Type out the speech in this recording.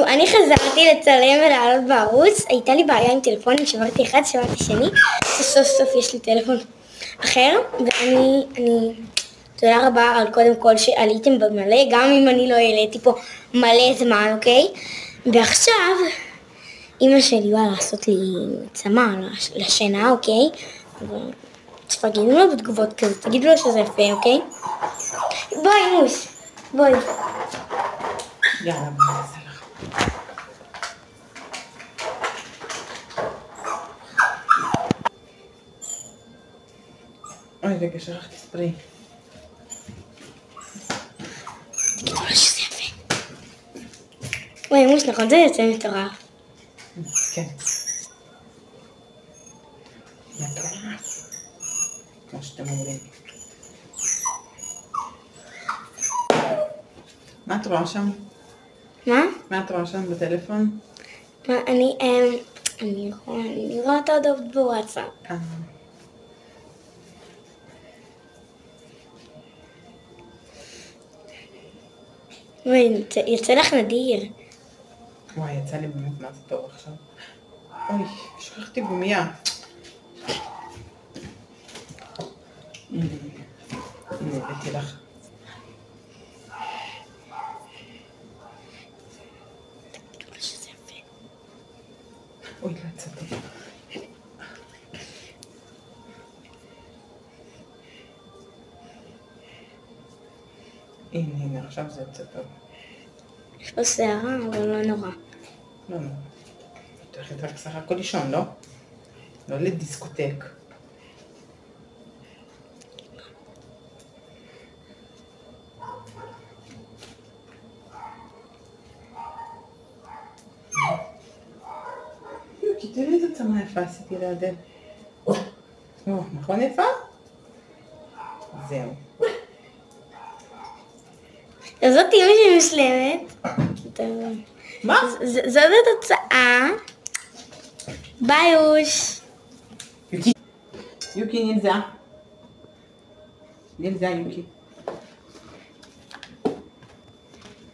אני חזרתי לצלם ולעלות בערוץ, הייתה לי בעיה עם טלפונים, שברתי אחד, שברתי שני, וסוף סוף יש לי טלפון אחר, ואני תודה רבה על קודם כל שעליתם במלא, גם אם אני לא העליתי פה מלא זמן, אוקיי? ועכשיו, אמא שלי באה לעשות לי צמא לשינה, אוקיי? תגידו לו בתגובות כזה, תגידו לו שזה יפה, אוקיי? בואי מוס, בואי. יאללה, בואי נעשה לך. אוי, רגע, שכחתי ספרי. תגידו לו שזה יפה. וואי מוס, נכון זה יוצא מטורף. כן. מטורף. כמו שאתם אומרים. מה את רואה שם? מה? מה את רואה שם בטלפון? מה, אני רואה את ההודעות בוואטסאפ. וואי, יצא לך נדיר. וואי, יצא לי באמת מה זה טוב עכשיו. אוי, שכחתי גומייה. הנה, הבאתי לך. שזה יפה. אוי, לא יצאתי. הנה, עכשיו זה יוצא טוב. יש פה שערה, אבל לא נורא. לא, לא. את הולכת רק סך הכל לישון, לא? לא לדיסקוטק. יוקי, תראי איזה צמא יפה עשיתי לידל. נכון יפה? זהו. זאת אימא שהיא משלמת. מה? זאת התוצאה. ביי אוש. יוקי נלזה. נלזה יוקי.